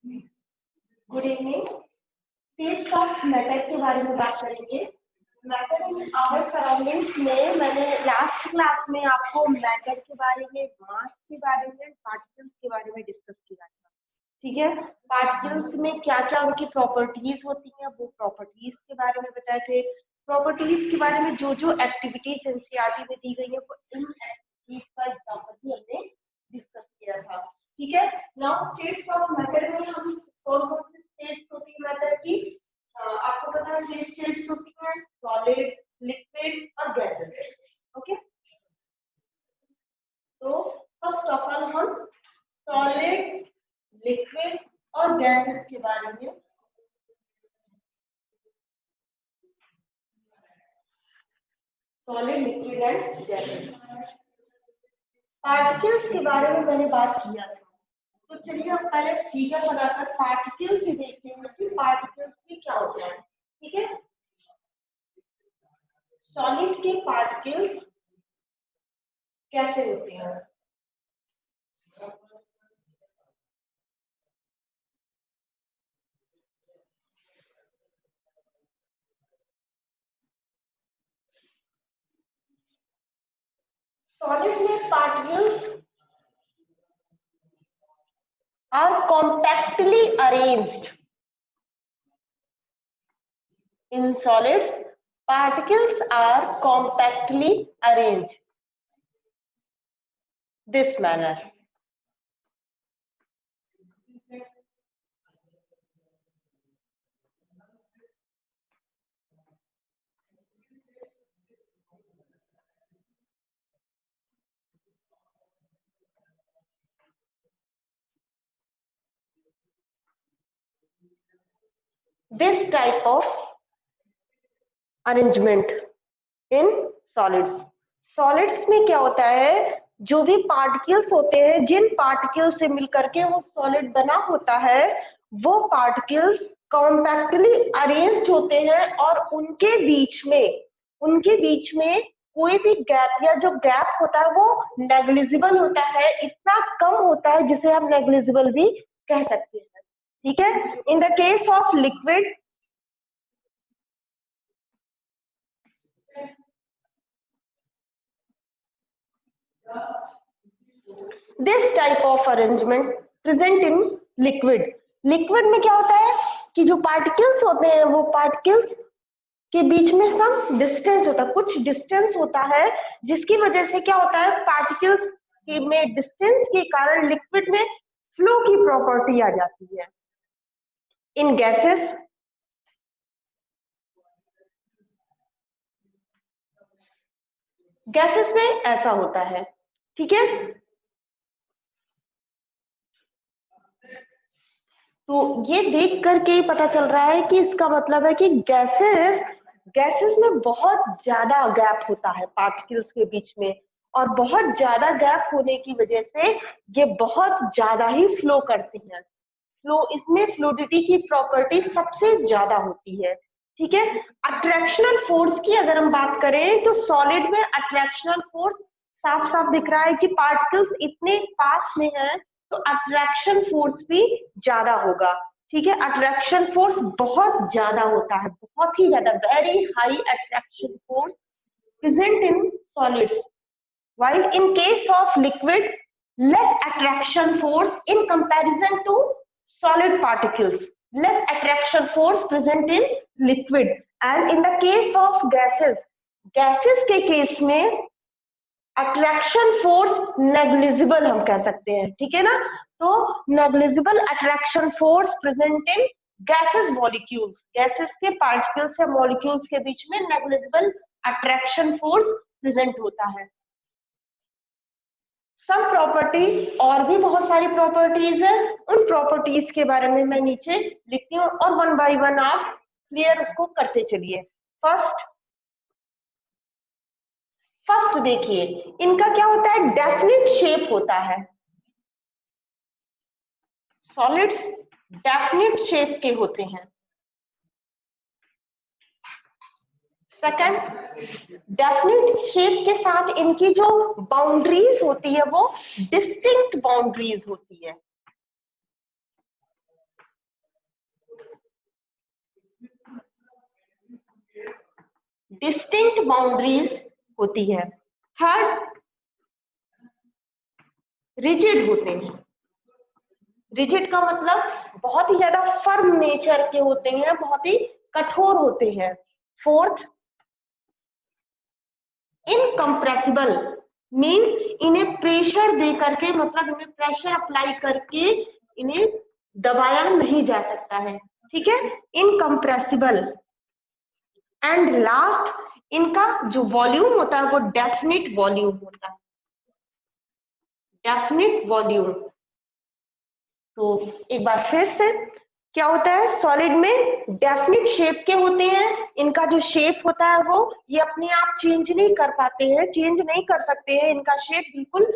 Good evening. States of matter के बारे में बात करेंगे। मैटर इन आवर सराउंडिंग्स में मैंने लास्ट क्लास में आपको मैटर के बारे में, मास के बारे में, पार्टिकल्स के बारे में डिस्कस किया था। ठीक है, पार्टिकल्स में क्या क्या उनकी प्रॉपर्टीज होती हैं वो प्रॉपर्टीज के बारे में बताए थे। प्रॉपर्टीज के बारे में जो जो एक्टिविटीज एनसीईआरटी में दी गई है वो इन एक्टिविटीज का एग्जांपल भी हमने डिस्कस किया था। ठीक है, नाउ स्टेट्स ऑफ मैटर में हम कौन कौन सी स्टेट्स होती है मैटर की, आपको पता है ये स्टेट्स होती हैं सॉलिड, लिक्विड और गैसेस। ओके, तो फर्स्ट ऑफ ऑल हम सॉलिड, लिक्विड और गैसेस के बारे में solid, liquid and gases. Particles के बारे में मैंने बात किया था, तो चलिए हम पहले फिगर बनाकर पार्टिकल्स से देखते हैं कि पार्टिकल्स में क्या होता है। ठीक है, सॉलिड के पार्टिकल्स कैसे होते हैं। सॉलिड में particles are compactly arranged. In solids, particles are compactly arranged this manner. This type of arrangement in solids. Solids में क्या होता है, जो भी पार्टिकल्स होते हैं, जिन पार्टिकल्स से मिलकर के वो सॉलिड बना होता है, वो पार्टिकल्स कॉम्पैक्टली अरेंज्ड होते हैं और उनके बीच में कोई भी गैप या जो गैप होता है वो नेग्लिजिबल होता है, इतना कम होता है जिसे हम नेग्लिजिबल भी कह सकते हैं। ठीक है, in the case of liquid this type of arrangement present in liquid. Liquid में क्या होता है कि जो पार्टिकल्स होते हैं वो पार्टिकल्स के बीच में सम डिस्टेंस होता है, कुछ डिस्टेंस होता है, जिसकी वजह से क्या होता है पार्टिकल्स के में डिस्टेंस के कारण लिक्विड में फ्लो की प्रॉपर्टी आ जाती है। इन गैसेस में ऐसा होता है। ठीक है, तो ये देख करके ही पता चल रहा है कि इसका मतलब है कि गैसेस में बहुत ज्यादा गैप होता है पार्टिकल्स के बीच में, और बहुत ज्यादा गैप होने की वजह से ये बहुत ज्यादा ही फ्लो करती हैं। फ्लो, इसमें फ्लूइडिटी की प्रॉपर्टी सबसे ज्यादा होती है। ठीक है, अट्रैक्शनल फोर्स की अगर हम बात करें तो सॉलिड में अट्रैक्शनल फोर्स साफ साफ दिख रहा है कि पार्टिकल्स इतने पास में हैं तो अट्रैक्शन फोर्स भी ज्यादा होगा। ठीक है, अट्रैक्शन फोर्स बहुत ज्यादा होता है, बहुत ही ज्यादा, very high attraction force present in solids, while in case of liquid less attraction force in comparison to solid particles, less attraction force present in liquid, and in the case of gases के case में attraction force negligible हम कह सकते हैं। ठीक है ना, तो negligible attraction force present in gases molecules, gases के पार्टिकल्स या मॉलिक्यूल्स के बीच में नेग्लिजिबल अट्रैक्शन फोर्स प्रेजेंट होता है। सब प्रॉपर्टी और भी बहुत सारी प्रॉपर्टीज है, उन प्रॉपर्टीज के बारे में मैं नीचे लिखती हूँ और वन बाय वन आप क्लियर उसको करते चलिए। फर्स्ट देखिए, इनका क्या होता है, डेफिनिट शेप होता है। सॉलिड्स डेफिनिट शेप के होते हैं। सेकंड, डेफिनिट शेप के साथ इनकी जो बाउंड्रीज होती है वो डिस्टिंक्ट बाउंड्रीज होती है। डिस्टिंक्ट बाउंड्रीज होती है। थर्ड, रिजिड होते हैं। रिजिड का मतलब बहुत ही ज्यादा फर्म नेचर के होते हैं, बहुत ही कठोर होते हैं। फोर्थ, इनकम्प्रेसिबल मीन्स इन्हें प्रेशर दे करके, मतलब इन्हें प्रेशर अप्लाई करके इन्हें दबाया नहीं जा सकता है, ठीक है, इनकम्प्रेसिबल। एंड लास्ट, इनका जो वॉल्यूम होता है वो डेफिनिट वॉल्यूम होता है, डेफिनिट वॉल्यूम। तो एक बार फिर से, क्या होता है, सॉलिड में डेफिनिट शेप के होते हैं। इनका जो शेप होता है वो ये अपने आप चेंज नहीं कर पाते हैं, चेंज नहीं कर सकते हैं, इनका शेप बिल्कुल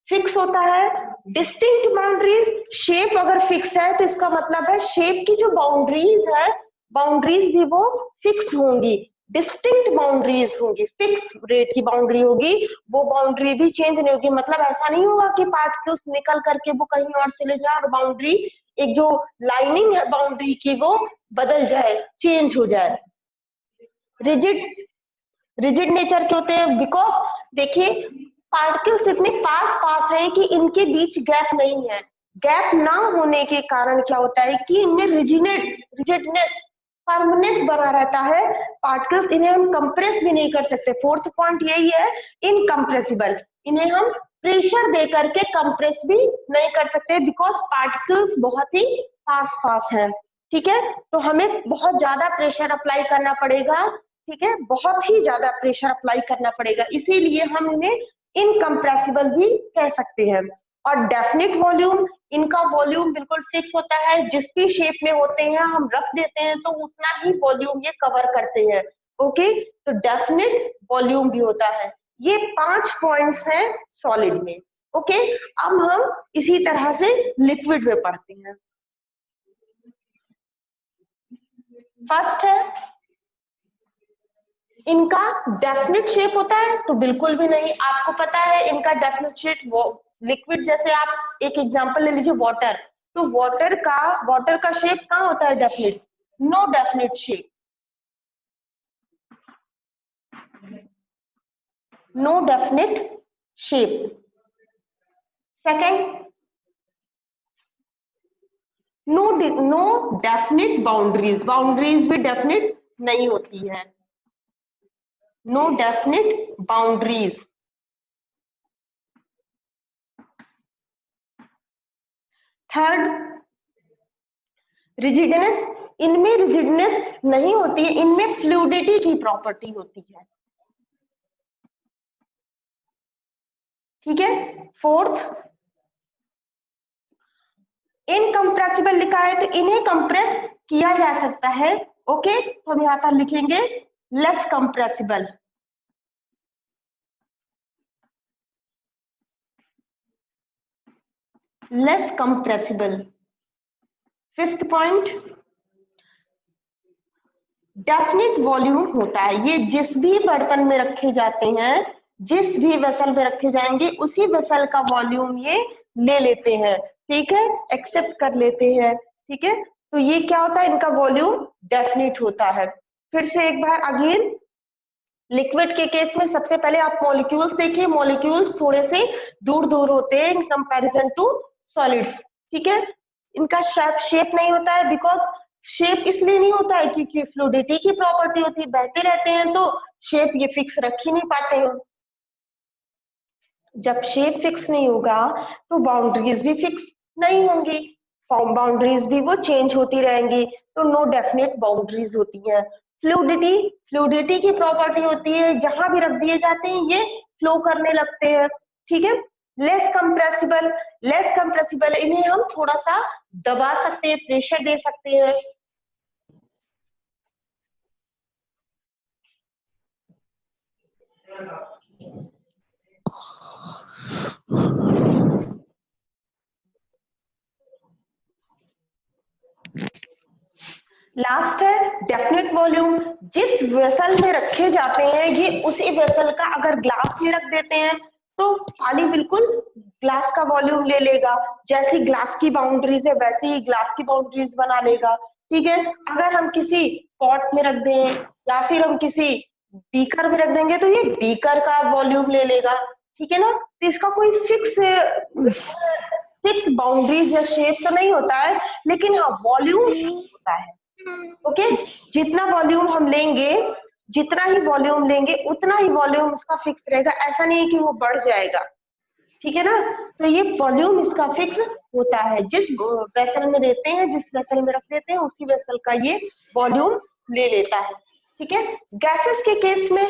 फिक्स होता है। डिस्टिंक्ट बाउंड्रीज, शेप अगर फिक्स है तो इसका मतलब है शेप की जो बाउंड्रीज है, बाउंड्रीज भी वो फिक्स होंगी। डिस्टिंक्ट बाउंड्रीज होगी, फिक्स रेट की बाउंड्री होगी, वो बाउंड्री भी चेंज नहीं होगी। मतलब ऐसा नहीं होगा कि पार्टिकल्स निकल करके वो कहीं और चले जाए और बाउंड्री, एक जो लाइनिंग है बाउंड्री की, वो बदल जाए, चेंज हो जाए। रिजिड, रिजिड नेचर के होते हैं बिकॉज देखिए पार्टिकल्स इतने पास पास है कि इनके बीच गैप नहीं है। गैप ना होने के कारण क्या होता है कि इनमें रिजिडनेस, फर्मनेस बना रहता है। पार्टिकल्स, इन्हें हम कंप्रेस भी नहीं कर सकते। फोर्थ पॉइंट यही है, इनकम्प्रेसिबल, इन्हें हम प्रेशर दे करके कंप्रेस भी नहीं कर सकते बिकॉज पार्टिकल्स बहुत ही पास पास है, ठीक है। तो हमें बहुत ज्यादा प्रेशर अप्लाई करना पड़ेगा, ठीक है, बहुत ही ज्यादा प्रेशर अप्लाई करना पड़ेगा, इसीलिए हम इन्हें इनकम्प्रेसिबल भी कह सकते हैं। और डेफिनिट वॉल्यूम, इनका वॉल्यूम बिल्कुल फिक्स होता है, जिस भी शेप में होते हैं हम रख देते हैं तो उतना ही वॉल्यूम ये कवर करते हैं, ओके। तो डेफिनिट वॉल्यूम भी होता है। ये 5 पॉइंट्स हैं सॉलिड में, ओके। अब हम इसी तरह से लिक्विड में पढ़ते हैं। फर्स्ट है, इनका डेफिनिट शेप होता है तो बिल्कुल भी नहीं। आपको पता है इनका डेफिनिट शेप, वो लिक्विड, जैसे आप एक एग्जांपल ले लीजिए वाटर, तो वाटर का शेप कहाँ होता है, definite, no definite shape, no definite shape. Second, no definite boundaries, boundaries भी डेफिनिट नहीं होती है, no definite boundaries. Third, rigidness, इनमें रिजिडनेस नहीं होती है, इनमें फ्लूइडिटी की प्रॉपर्टी होती है, ठीक है। फोर्थ, इनकम्प्रेसिबल लिखा है तो इन्हें कंप्रेस किया जा सकता है, ओके। तो हम यहाँ पर लिखेंगे less compressible, less compressible. Fifth point, definite volume होता है, ये जिस भी बर्तन में रखे जाते हैं, जिस भी वेसल में रखे जाएंगे उसी वेसल का वॉल्यूम ये ले लेते हैं, ठीक है, एक्सेप्ट कर लेते हैं, ठीक है। तो ये क्या होता है, इनका वॉल्यूम डेफिनिट होता है। फिर से एक बार अगेन, लिक्विड के केस में सबसे पहले आप मॉलिक्यूल्स देखिए, मॉलिक्यूल्स थोड़े से दूर दूर होते हैं इन कंपैरिजन टू सॉलिड्स, ठीक है। इनका शेप नहीं होता है, बिकॉज शेप इसलिए नहीं होता है क्योंकि फ्लूइडिटी की प्रॉपर्टी होती है, बहते रहते हैं तो शेप ये फिक्स रख ही नहीं पाते हैं। जब शेप फिक्स नहीं होगा तो बाउंड्रीज भी फिक्स नहीं होंगी, बाउंड्रीज भी वो चेंज होती रहेंगी, तो नो डेफिनेट बाउंड्रीज होती है। फ्लूइडिटी, फ्लूइडिटी की प्रॉपर्टी होती है, जहां भी रख दिए जाते हैं ये फ्लो करने लगते हैं, ठीक है। लेस कंप्रेसिबल, लेस कंप्रेसिबल, इन्हें हम थोड़ा सा दबा सकते हैं, प्रेशर दे सकते हैं। लास्ट है डेफिनेट वॉल्यूम, जिस वेसल में रखे जाते हैं ये उसी वेसल का अगर ग्लास में रख देते हैं तो पानी बिल्कुल ग्लास का वॉल्यूम ले लेगा, जैसी ग्लास की बाउंड्रीज है वैसे ही ग्लास की बाउंड्रीज बना लेगा, ठीक है। अगर हम किसी पॉट में रख दें या फिर हम किसी बीकर भी रख देंगे तो ये बीकर का वॉल्यूम ले लेगा, ठीक है ना। तो इसका कोई फिक्स बाउंड्रीज या शेप तो नहीं होता है, लेकिन हाँ वॉल्यूम होता है। ओके, जितना वॉल्यूम हम लेंगे, जितना ही वॉल्यूम लेंगे उतना ही वॉल्यूम उसका फिक्स रहेगा, ऐसा नहीं है कि वो बढ़ जाएगा, ठीक है ना। तो ये वॉल्यूम इसका फिक्स होता है, जिस वेसल में देते हैं, जिस वेसल में रख देते हैं, उसी वेसल का ये वॉल्यूम ले लेता है, ठीक है। गैसेस के केस में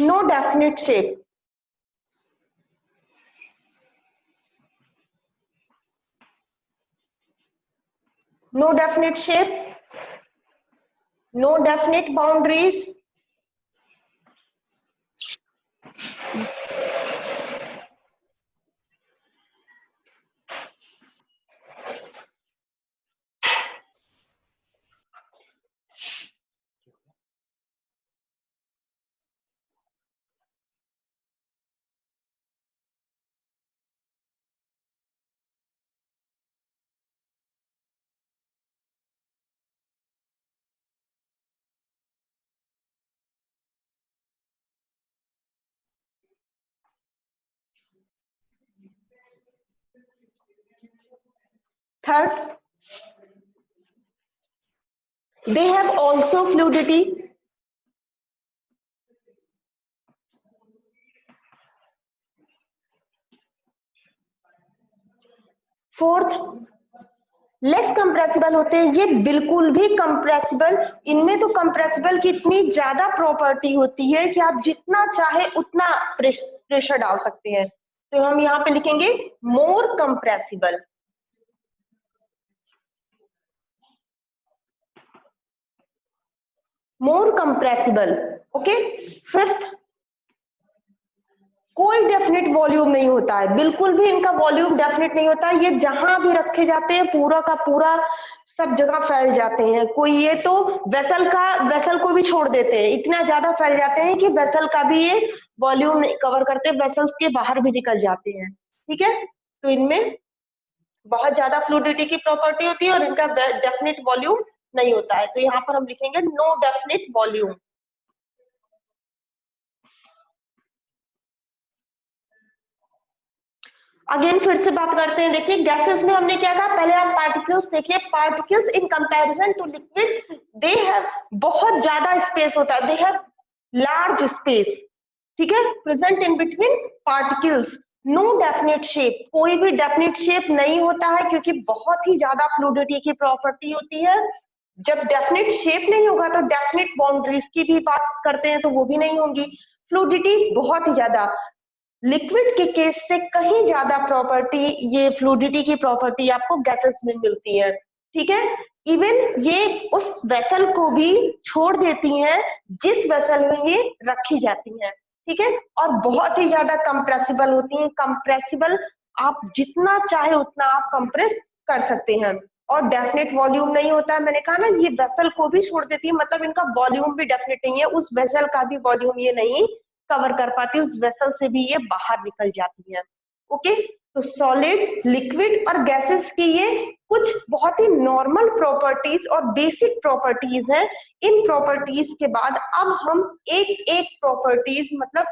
no definite shape, no definite shape, no definite boundaries, third they have also fluidity, fourth less compressible होते हैं, ये बिल्कुल भी कंप्रेसिबल, इनमें तो कंप्रेसिबल की इतनी ज्यादा प्रॉपर्टी होती है कि आप जितना चाहे उतना प्रेशर डाल सकते हैं, तो हम यहाँ पे लिखेंगे मोर कंप्रेसिबल, मोर कंप्रेसिबल। ओके, फिफ्थ कोई डेफिनेट वॉल्यूम नहीं होता है, बिल्कुल भी इनका वॉल्यूम डेफिनेट नहीं होता है, ये जहां भी रखे जाते हैं पूरा का पूरा सब जगह फैल जाते हैं, कोई ये तो वेसल को भी छोड़ देते हैं, इतना ज्यादा फैल जाते हैं कि वेसल का भी ये वॉल्यूम कवर करते, वेसल्स के बाहर भी निकल जाते हैं, ठीक है। तो इनमें बहुत ज्यादा फ्लूइडिटी की प्रॉपर्टी होती है और इनका डेफिनेट वॉल्यूम नहीं होता है, तो यहाँ पर हम लिखेंगे नो डेफिनेट वॉल्यूम। अगेन फिर से बात करते हैं, देखिए गैसेस में हमने क्या कहा, पहले आप पार्टिकल्स देखिए, particles in comparison to liquid they have, बहुत ज्यादा स्पेस होता है, दे हैव लार्ज स्पेस, ठीक है, present in between particles. No definite shape, कोई भी डेफिनेट शेप नहीं होता है क्योंकि बहुत ही ज्यादा फ्लूइडिटी की प्रॉपर्टी होती है। जब डेफिनेट शेप नहीं होगा तो डेफिनेट बाउंड्रीज की भी बात करते हैं तो वो भी नहीं होंगी, फ्लूइडिटी बहुत ही ज्यादा, लिक्विड के केस से कहीं ज्यादा प्रॉपर्टी, ये फ्लूइडिटी की प्रॉपर्टी आपको गैसेस में मिलती है, ठीक है। इवन ये उस वेसल को भी छोड़ देती हैं जिस वेसल में ये रखी जाती हैं, ठीक है, और बहुत ही ज्यादा कंप्रेसिबल होती हैं, कंप्रेसिबल, आप जितना चाहे उतना आप कंप्रेस कर सकते हैं, और डेफिनेट वॉल्यूम नहीं होता है, मैंने कहा ना ये वेसल को भी छोड़ देती है, मतलब इनका वॉल्यूम भी डेफिनेट नहीं है, उस वेसल का भी वॉल्यूम ये नहीं कवर कर पाती, उस वेसल से भी ये बाहर निकल जाती है। ओके, तो सॉलिड, लिक्विड और गैसेस की ये कुछ बहुत ही नॉर्मल प्रॉपर्टीज और बेसिक प्रॉपर्टीज हैं। इन प्रॉपर्टीज के बाद अब हम एक एक प्रॉपर्टीज, मतलब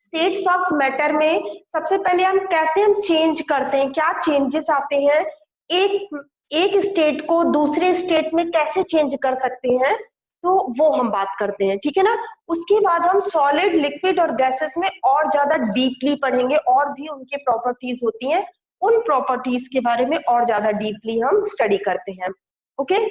स्टेट्स ऑफ मैटर में सबसे पहले हम कैसे हम चेंज करते हैं, क्या चेंजेस आते हैं, एक एक स्टेट को दूसरे स्टेट में कैसे चेंज कर सकते हैं, तो वो हम बात करते हैं, ठीक है ना। उसके बाद हम सॉलिड, लिक्विड और गैसेस में और ज्यादा डीपली पढ़ेंगे, और भी उनके प्रॉपर्टीज होती हैं, उन प्रॉपर्टीज के बारे में और ज्यादा डीपली हम स्टडी करते हैं। Okay,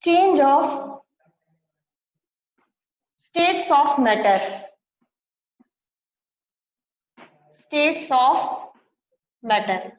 change of states of matter, states of matter,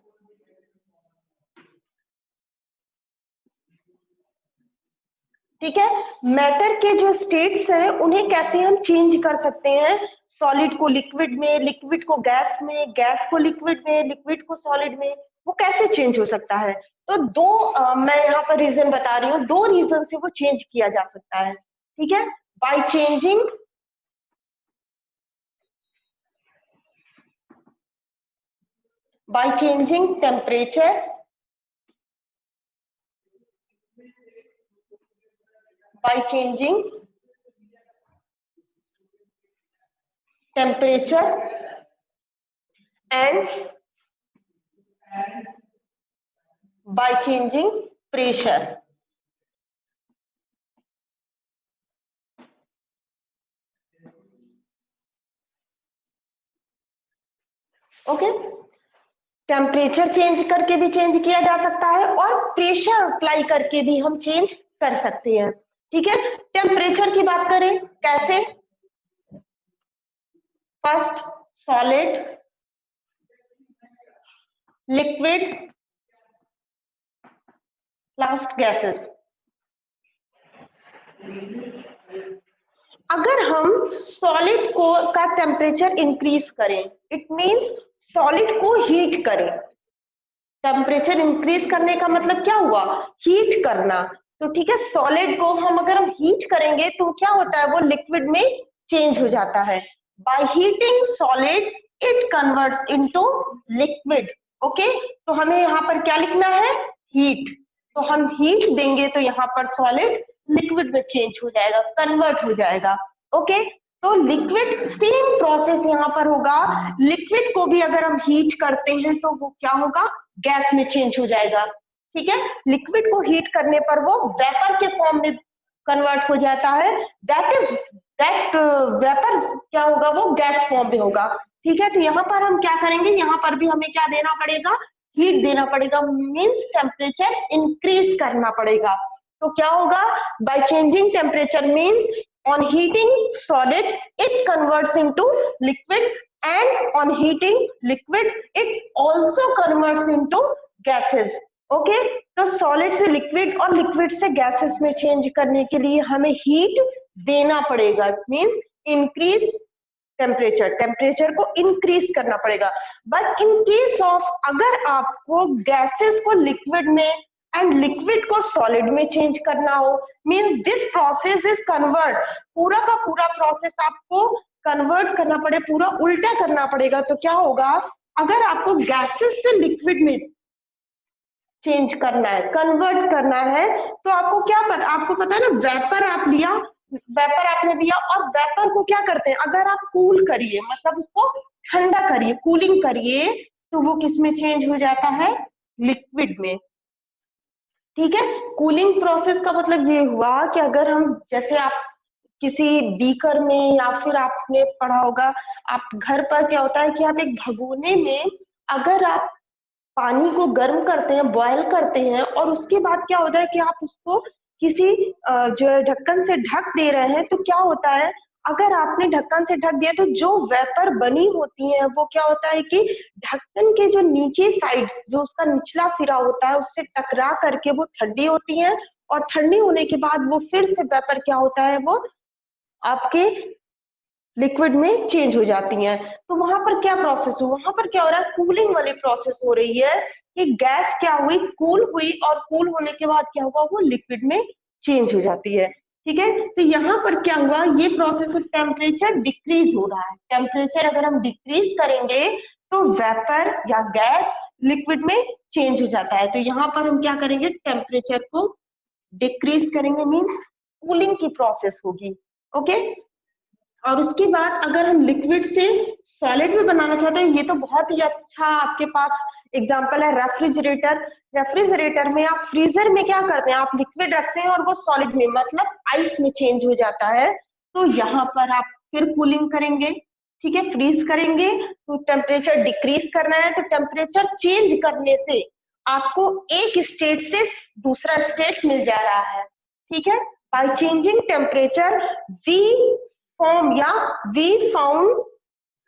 ठीक है। मैटर के जो स्टेट्स हैं उन्हें कैसे हम चेंज कर सकते हैं, सॉलिड को लिक्विड में, लिक्विड को गैस में, गैस को लिक्विड में, लिक्विड को सॉलिड में, वो कैसे चेंज हो सकता है। तो मैं यहाँ पर रीजन बता रही हूँ, 2 रीजन से वो चेंज किया जा सकता है। ठीक है, by changing temperature, by changing temperature and by changing pressure. Okay, temperature change करके भी चेंज किया जा सकता है और प्रेशर अप्लाई करके भी हम चेंज कर सकते हैं। ठीक है, टेम्परेचर की बात करें कैसे, first solid, liquid, last gases. अगर हम सॉलिड को का टेम्परेचर इंक्रीज करें, इट मींस सॉलिड को हीट करें। टेम्परेचर इंक्रीज करने का मतलब क्या हुआ, हीट करना। तो ठीक है, सॉलिड को अगर हम हीट करेंगे तो क्या होता है, वो लिक्विड में चेंज हो जाता है। By heating solid it convert into liquid. Okay, तो हमें यहाँ पर क्या लिखना है, हीट। तो हम हीट देंगे तो यहाँ पर सॉलिड लिक्विड में चेंज हो जाएगा, कन्वर्ट हो जाएगा। ओके, तो लिक्विड सेम प्रोसेस यहाँ पर होगा, लिक्विड को भी अगर हम हीट करते हैं तो वो क्या होगा, गैस में चेंज हो जाएगा। ठीक है, लिक्विड को हीट करने पर वो वेपर के फॉर्म में कन्वर्ट हो जाता है, दैट वेपर क्या होगा, वो गैस फॉर्म में होगा। ठीक है, तो यहाँ पर हम क्या करेंगे, यहाँ पर भी हमें क्या देना पड़ेगा, हीट देना पड़ेगा, मीन्स टेम्परेचर इंक्रीज करना पड़ेगा। तो क्या होगा, bye changing temperature means on heating solid it converts into liquid and on heating liquid it also converts into gases. Okay, तो सॉलिड से लिक्विड और लिक्विड से गैसेस में चेंज करने के लिए हमें हीट देना पड़ेगा, मीन्स इंक्रीज टेम्परेचर, टेम्परेचर को इंक्रीज करना पड़ेगा। बट इन केस ऑफ अगर आपको गैसेस को लिक्विड में एंड लिक्विड को सॉलिड में चेंज करना हो, mean this process is convert, पूरा का पूरा प्रोसेस आपको कन्वर्ट करना पड़े, पूरा उल्टा करना पड़ेगा। तो क्या होगा, अगर आपको गैसेस से लिक्विड में चेंज करना है, कन्वर्ट करना है, तो आपको क्या पता, आपको पता है ना, वेपर आप लिया, वेपर आपने लिया और वेपर को क्या करते हैं, अगर आप कूल करिए, मतलब उसको ठंडा करिए, कूलिंग करिए, तो वो किस में चेंज हो जाता है, लिक्विड में। ठीक है, कूलिंग प्रोसेस का मतलब ये हुआ कि अगर हम, जैसे आप किसी बीकर में या फिर आपने पढ़ा होगा, आप घर पर क्या होता है कि आप एक भगोने में अगर आप पानी को गर्म करते हैं, बॉयल करते हैं, और उसके बाद क्या होता है कि आप उसको किसी जो है ढक्कन से ढक दे रहे हैं, तो क्या होता है, अगर आपने ढक्कन से ढक दिया तो जो वेपर बनी होती है वो क्या होता है कि ढक्कन के जो नीचे साइड, जो उसका निचला सिरा होता है, उससे टकरा करके वो ठंडी होती है, और ठंडी होने के बाद वो फिर से वेपर क्या होता है, वो आपके लिक्विड में चेंज हो जाती हैं। तो वहां पर क्या प्रोसेस हुआ, वहां पर क्या हो रहा है, कूलिंग वाली प्रोसेस हो रही है कि गैस क्या हुई, कूल हुई, और कूल होने के बाद क्या हुआ, वो लिक्विड में चेंज हो जाती है। ठीक है, तो यहाँ पर क्या हुआ, ये प्रोसेस, टेम्परेचर डिक्रीज हो रहा है। टेम्परेचर अगर हम डिक्रीज करेंगे तो वेपर या गैस लिक्विड में चेंज हो जाता है। तो यहाँ पर हम क्या करेंगे, टेम्परेचर को डिक्रीज करेंगे, मीन कूलिंग की प्रोसेस होगी। ओके, और उसके बाद अगर हम लिक्विड से सॉलिड में बनाना चाहते हैं, ये तो बहुत ही अच्छा आपके पास एग्जांपल है रेफ्रिजरेटर। रेफ्रिजरेटर में आप फ्रीजर में क्या करते हैं, आप लिक्विड रखते हैं और वो सॉलिड में, मतलब आइस में चेंज हो जाता है। तो यहाँ पर आप फिर कूलिंग करेंगे, ठीक है, फ्रीज करेंगे, तो टेम्परेचर डिक्रीज करना है, तो टेम्परेचर चेंज करने से आपको एक स्टेट से दूसरा स्टेट मिल जा रहा है। ठीक है, by changing temperature we form या we found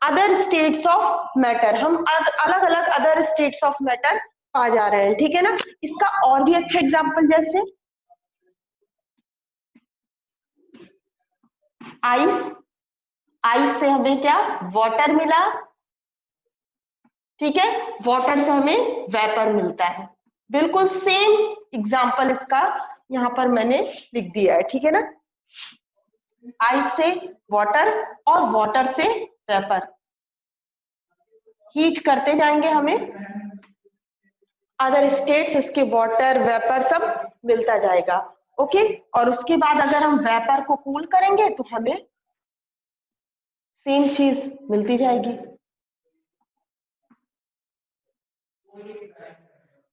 other states of matter, हम अलग अलग अदर स्टेट्स ऑफ मैटर पा जा रहे हैं। ठीक है ना, इसका और भी अच्छा एग्जांपल, जैसे आइस, आइस से हमें क्या वाटर मिला, ठीक है, वाटर से हमें वेपर मिलता है। बिल्कुल सेम एग्जाम्पल इसका यहाँ पर मैंने लिख दिया है, ठीक है ना। आइस से वाटर और वाटर से वेपर, हीट करते जाएंगे हमें अदर स्टेट्स, इसके वाटर वेपर सब मिलता जाएगा। ओके, और उसके बाद अगर हम वेपर को कूल करेंगे तो हमें सेम चीज मिलती जाएगी।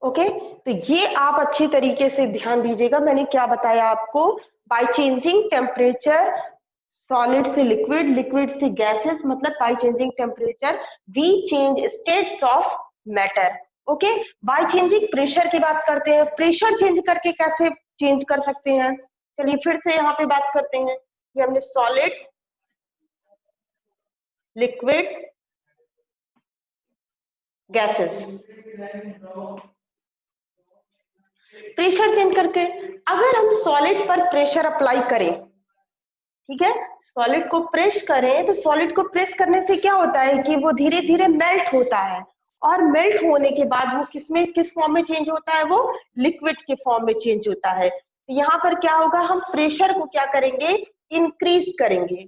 ओके, तो ये आप अच्छी तरीके से ध्यान दीजिएगा, मैंने क्या बताया आपको। बाय चेंजिंग टेम्परेचर सॉलिड से लिक्विड, लिक्विड से गैसेस, मतलब by changing temperature we change states of matter. Okay, by changing pressure की बात करते हैं, प्रेशर चेंज करके कैसे चेंज कर सकते हैं। चलिए फिर से यहाँ पे बात करते हैं कि हमने solid, liquid, gases, pressure change करके अगर हम सॉलिड पर प्रेशर अप्लाई करें, ठीक है, सॉलिड को प्रेस करें, तो सॉलिड को प्रेस करने से क्या होता है कि वो धीरे धीरे मेल्ट होता है, और मेल्ट होने के बाद वो किस फॉर्म में चेंज होता है, वो लिक्विड के फॉर्म में चेंज होता है। तो यहाँ पर क्या होगा, हम प्रेशर को क्या करेंगे, इंक्रीज करेंगे।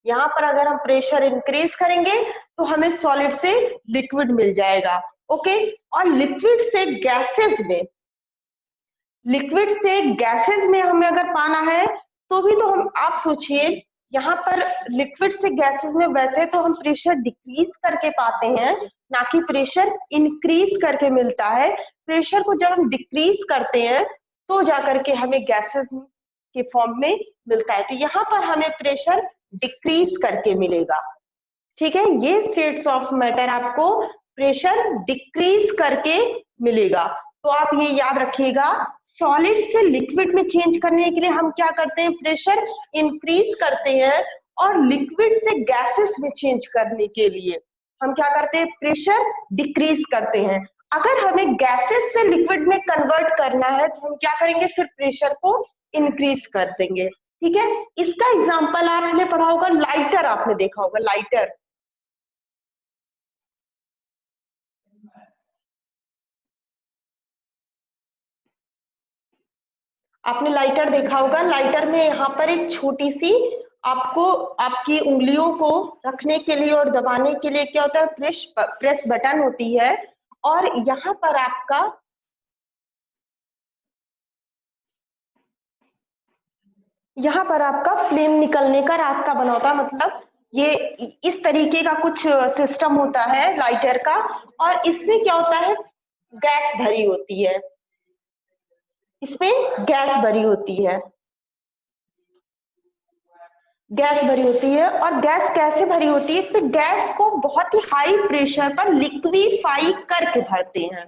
यहाँ पर अगर हम प्रेशर इंक्रीज करेंगे तो हमें सॉलिड से लिक्विड मिल जाएगा। ओके, और लिक्विड से गैसेस में, लिक्विड से गैसेस में हमें अगर पाना है तो भी तो हम, आप सोचिए यहाँ पर लिक्विड से गैसेस में वैसे तो हम प्रेशर डिक्रीज करके पाते हैं, ना कि प्रेशर इंक्रीज करके मिलता है। प्रेशर को जब हम डिक्रीज करते हैं तो जाकर के हमें गैसेस के फॉर्म में मिलता है। तो यहाँ पर हमें प्रेशर डिक्रीज करके मिलेगा, ठीक है। ये स्टेट्स ऑफ मैटर आपको प्रेशर डिक्रीज करके मिलेगा। तो आप ये याद रखिएगा, सॉलिड से लिक्विड में चेंज करने के लिए हम क्या करते हैं, प्रेशर इंक्रीज करते हैं, और लिक्विड से गैसेस में चेंज करने के लिए हम क्या करते हैं, प्रेशर डिक्रीज करते हैं। अगर हमें गैसेस से लिक्विड में कन्वर्ट करना है तो हम क्या करेंगे, फिर प्रेशर को इंक्रीज कर देंगे, ठीक है। इसका एग्जांपल आपने पढ़ा होगा, लाइटर आपने देखा होगा, लाइटर, आपने लाइटर देखा होगा। लाइटर में यहाँ पर एक छोटी सी आपको आपकी उंगलियों को रखने के लिए और दबाने के लिए क्या होता है, प्रेस बटन होती है, और यहाँ पर आपका फ्लेम निकलने का रास्ता बना होता है, मतलब ये इस तरीके का कुछ सिस्टम होता है लाइटर का, और इसमें क्या होता है, गैस भरी होती है, इसमें गैस भरी होती है, गैस भरी होती है। और गैस कैसे भरी होती है, इससे गैस को बहुत ही हाई प्रेशर पर लिक्विफाई करके भरते हैं।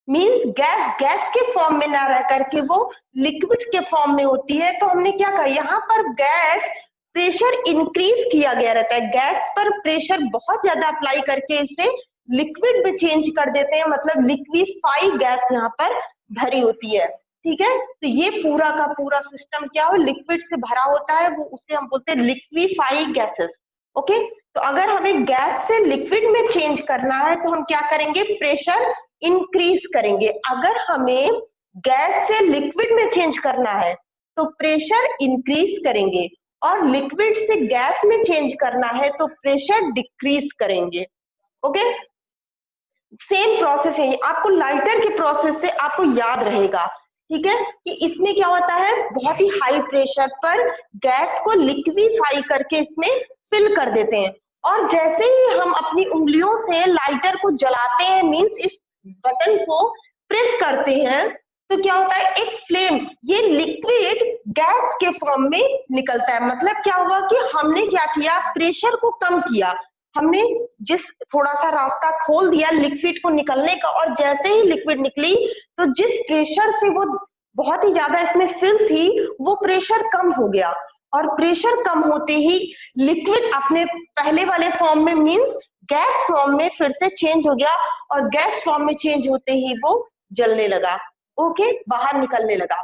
मींस गैस गैस के फॉर्म में ना रह करके वो लिक्विड के फॉर्म में होती है। तो हमने क्या कहा, यहाँ पर गैस प्रेशर इंक्रीज किया गया रहता है, गैस पर प्रेशर बहुत ज्यादा अप्लाई करके इसे लिक्विड में चेंज कर देते हैं, मतलब लिक्विफाई गैस यहाँ पर भरी होती है, ठीक है। तो ये पूरा का पूरा सिस्टम क्या हो, लिक्विड से भरा होता है, वो उसे हम बोलते हैं लिक्विफाई गैसेस। ओके, तो अगर हमें गैस से लिक्विड में चेंज करना है तो हम क्या करेंगे, प्रेशर इंक्रीज करेंगे। अगर हमें गैस से लिक्विड में चेंज करना है तो प्रेशर इंक्रीज करेंगे, और लिक्विड से गैस में चेंज करना है तो प्रेशर डिक्रीज करेंगे। ओके, सेम प्रोसेस है, आपको लाइटर के प्रोसेस से आपको याद रहेगा, ठीक है, कि इसमें क्या होता है, बहुत ही हाई प्रेशर पर गैस को लिक्विफाई करके इसमें फिल कर देते हैं, और जैसे ही हम अपनी उंगलियों से लाइटर को जलाते हैं, मींस इस बटन को प्रेस करते हैं, तो क्या होता है, एक फ्लेम, ये लिक्विड गैस के फॉर्म में निकलता है। मतलब क्या हुआ कि हमने क्या किया, प्रेशर को कम किया, हमने जिस थोड़ा सा रास्ता खोल दिया लिक्विड को निकलने का, और जैसे ही लिक्विड निकली तो जिस प्रेशर से वो बहुत ही ज्यादा इसमें फिल थी, वो प्रेशर कम हो गया, और प्रेशर कम होते ही लिक्विड अपने पहले वाले फॉर्म में, मींस गैस फॉर्म में फिर से चेंज हो गया, और गैस फॉर्म में चेंज होते ही वो जलने लगा, ओके, बाहर निकलने लगा।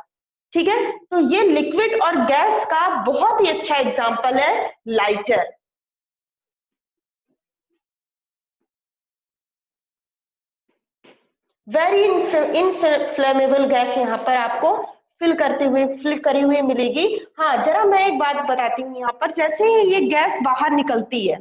ठीक है, तो ये लिक्विड और गैस का बहुत ही अच्छा एग्जांपल है लाइटर। वेरी इनफ्लेमेबल गैस यहाँ पर आपको फिल करी हुई मिलेगी। हाँ, जरा मैं एक बात बताती हूँ यहाँ पर, जैसे ये गैस बाहर निकलती है,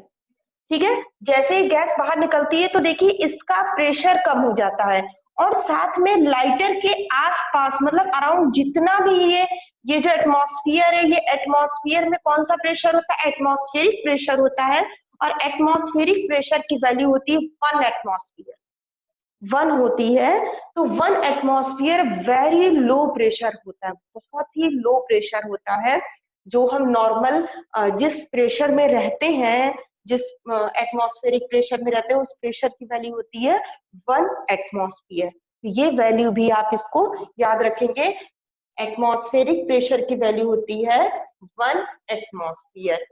ठीक है, जैसे ही गैस बाहर निकलती है तो देखिए इसका प्रेशर कम हो जाता है, और साथ में लाइटर के आसपास मतलब अराउंड जितना भी ये जो एटमॉस्फेयर है, ये एटमॉस्फेयर में कौन सा प्रेशर होता है, एटमॉस्फेरिक प्रेशर होता है, और एटमॉस्फेरिक प्रेशर की वैल्यू होती है 1 एटमॉस्फेयर, 1 होती है। तो 1 एटमॉस्फेयर वेरी लो प्रेशर होता है, बहुत ही लो प्रेशर होता है। जो हम नॉर्मल जिस प्रेशर में रहते हैं, जिस एटमॉस्फेरिक प्रेशर में रहते हैं, उस प्रेशर की वैल्यू होती है 1 एटमॉस्फेयर। ये वैल्यू भी आप इसको याद रखेंगे, एटमॉस्फेरिक प्रेशर की वैल्यू होती है 1 एटमॉस्फेयर।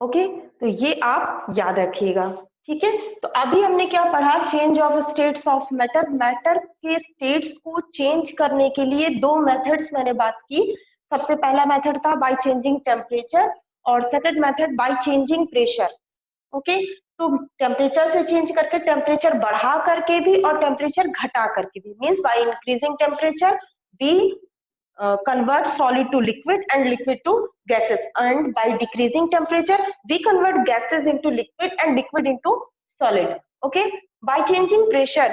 ओके, तो ये आप याद रखिएगा, ठीक है। तो अभी हमने क्या पढ़ा, change of states of matter. Matter के स्टेट्स को चेंज करने के लिए 2 मेथड्स मैंने बात की। सबसे पहला मेथड था बाय चेंजिंग टेम्परेचर, और second method by changing pressure. Okay, तो टेम्परेचर से चेंज करके, टेम्परेचर बढ़ा करके भी और टेम्परेचर घटा करके भी, means by increasing temperature we convert solid to liquid and liquid to gases, and by decreasing temperature we convert gases into liquid and liquid into solid. Okay, by changing pressure,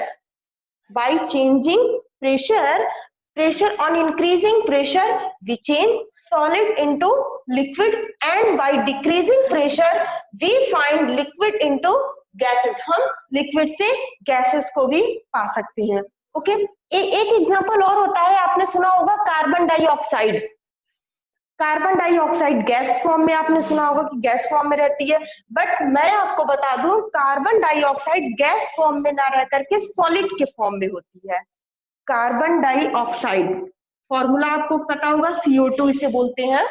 pressure on increasing pressure we change solid into liquid, and by decreasing pressure we find liquid into gases. हम liquid से gases को भी पा सकते हैं। Okay, एक example और होता है, आपने सुना होगा carbon dioxide. Carbon dioxide gas form में आपने सुना होगा कि गैस फॉर्म में रहती है, बट मैं आपको बता दूं कार्बन डाइऑक्साइड गैस फॉर्म में ना रह करके सॉलिड के फॉर्म में होती है। कार्बन डाइऑक्साइड फॉर्मूला आपको पता होगा, CO2 इसे बोलते हैं।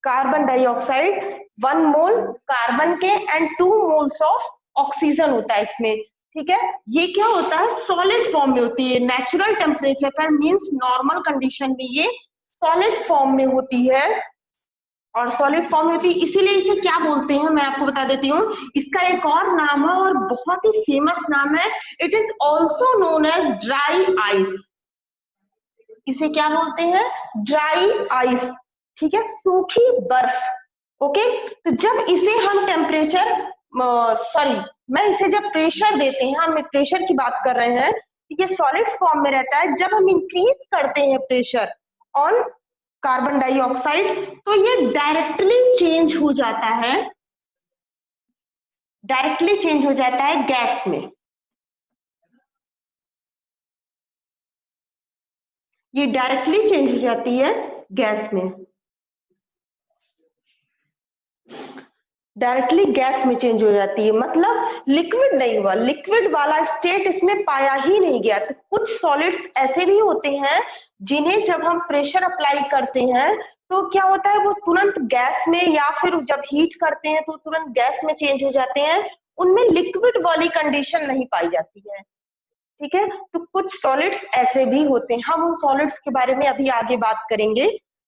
कार्बन डाइऑक्साइड 1 मोल कार्बन के एंड 2 मोल्स ऑफ ऑक्सीजन होता है इसमें, ठीक है। ये क्या होता है, सॉलिड फॉर्म में होती है, नेचुरल टेम्परेचर पर, मीन्स नॉर्मल कंडीशन में ये सॉलिड फॉर्म में होती है, और सॉलिड फॉर्म में होती है, इसीलिए इसे क्या बोलते हैं मैं आपको बता देती हूँ। इसका एक और नाम है और बहुत ही फेमस नाम है, it is also known as dry ice. इसे क्या बोलते हैं, ड्राई आइस, ठीक है, सूखी बर्फ। ओके, तो जब इसे हम टेम्परेचर मैं इसे जब प्रेशर देते हैं, हम प्रेशर की बात कर रहे हैं, ये सॉलिड फॉर्म में रहता है। जब हम इंक्रीज करते हैं प्रेशर ऑन कार्बन डाइऑक्साइड तो ये डायरेक्टली चेंज हो जाता है, डायरेक्टली चेंज हो जाता है गैस में। ये डायरेक्टली चेंज हो जाती है गैस में, डायरेक्टली गैस में चेंज हो जाती है, मतलब लिक्विड नहीं हुआ, लिक्विड वाला स्टेट इसमें पाया ही नहीं गया। तो कुछ सॉलिड्स ऐसे भी होते हैं जिन्हें जब हम प्रेशर अप्लाई करते हैं तो क्या होता है, वो तुरंत गैस में, या फिर जब हीट करते हैं तो तुरंत गैस में चेंज हो जाते हैं, उनमें लिक्विड वाली कंडीशन नहीं पाई जाती है, ठीक है। तो कुछ सॉलिड्स ऐसे भी होते हैं, हम उन सॉलिड्स के बारे में अभी आगे बात करेंगे,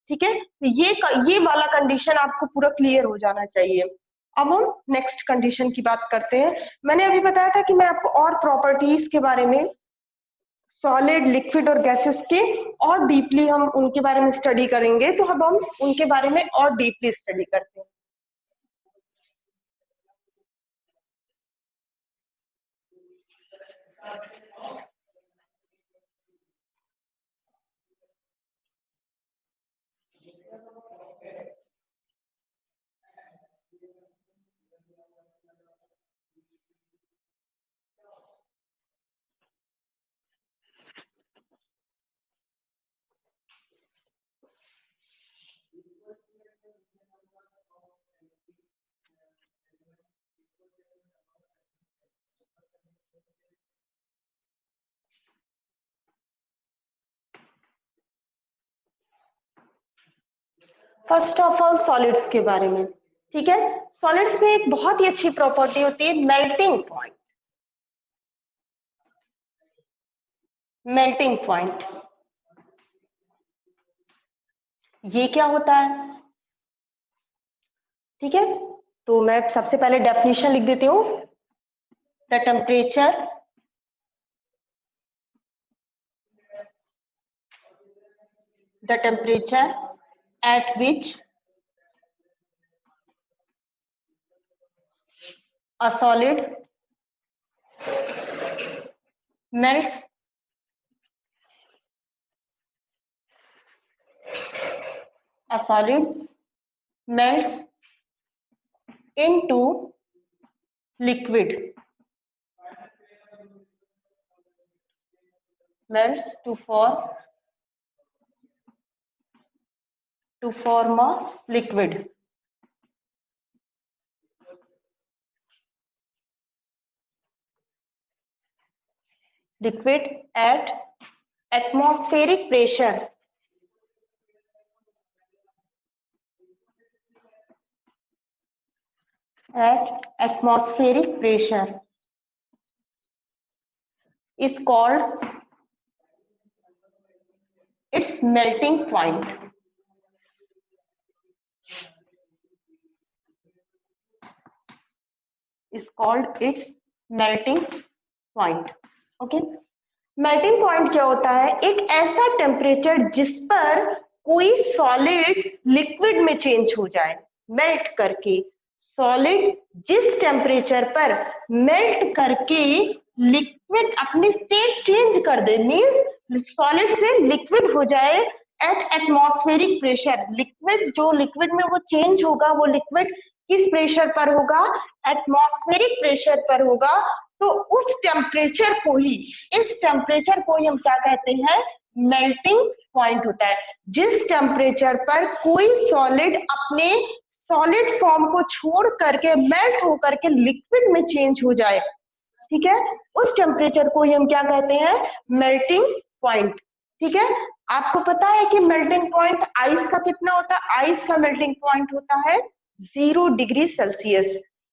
ठीक है। तो ये वाला कंडीशन आपको पूरा क्लियर हो जाना चाहिए। अब हम नेक्स्ट कंडीशन की बात करते हैं। मैंने अभी बताया था कि मैं आपको और प्रॉपर्टीज के बारे में, सॉलिड, लिक्विड और गैसेस के और डीपली हम उनके बारे में स्टडी करेंगे, तो अब हम उनके बारे में और डीपली स्टडी करते हैं। फर्स्ट ऑफ ऑल सॉलिड्स के बारे में, ठीक है। सॉलिड्स में एक बहुत ही अच्छी प्रॉपर्टी होती है, मेल्टिंग पॉइंट। मेल्टिंग पॉइंट, ये क्या होता है? ठीक है, तो मैं सबसे पहले डेफिनेशन लिख देती हूँ। The temperature at which a solid melts into liquid, melts to form a liquid. Liquid at atmospheric pressure. At atmospheric pressure is called its melting point. Is called its melting point. Okay. Melting point क्या होता है? एक ऐसा temperature जिस पर कोई solid liquid में change हो जाए, मेल्ट करके। सॉलिड जिस टेम्परेचर पर मेल्ट करके लिक्विड अपनी स्टेट चेंज कर दे, मींस सॉलिड से लिक्विड हो जाए एट एटमॉस्फेरिक प्रेशर। लिक्विड जो लिक्विड में वो चेंज होगा, वो लिक्विड किस प्रेशर पर होगा? एटमॉस्फेरिक प्रेशर पर होगा। तो उस टेम्परेचर को ही, इस टेम्परेचर को ही हम क्या कहते हैं? मेल्टिंग पॉइंट होता है। जिस टेम्परेचर पर कोई सॉलिड अपने सॉलिड फॉर्म को छोड़ करके मेल्ट होकर के लिक्विड में चेंज हो जाए, ठीक है, उस टेम्परेचर को ही हम क्या कहते हैं? Melting point. ठीक है, आपको पता है कि मेल्टिंग पॉइंट आइस का कितना होता है? आइस का मेल्टिंग पॉइंट होता है 0 degree Celsius.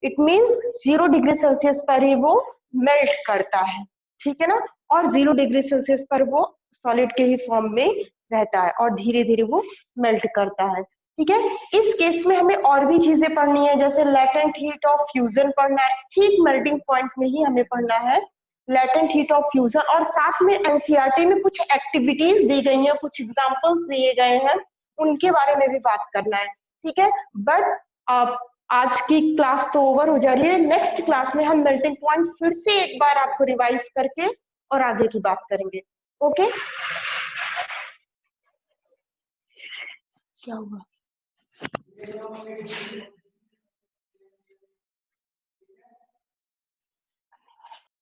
It means 0 degree Celsius पर ही वो मेल्ट करता है, ठीक है ना, और 0 डिग्री सेल्सियस पर वो सॉलिड के ही फॉर्म में रहता है और धीरे धीरे वो मेल्ट करता है। ठीक है, इस केस में हमें और भी चीजें पढ़नी है, जैसे लेटेंट हीट ऑफ फ्यूजन पढ़ना है, ठीक मेल्टिंग पॉइंट में ही हमें पढ़ना है लेटेंट हीट ऑफ फ्यूजन, और साथ में एनसीईआरटी में कुछ एक्टिविटीज दी गई हैं, कुछ एग्जांपल्स दिए गए हैं, उनके बारे में भी बात करना है। ठीक है, बट आज की क्लास तो ओवर हो जा रही है, नेक्स्ट क्लास में हम मेल्टिंग पॉइंट फिर से एक बार आपको रिवाइज करके और आगे की बात करेंगे। ओके, क्या हुआ?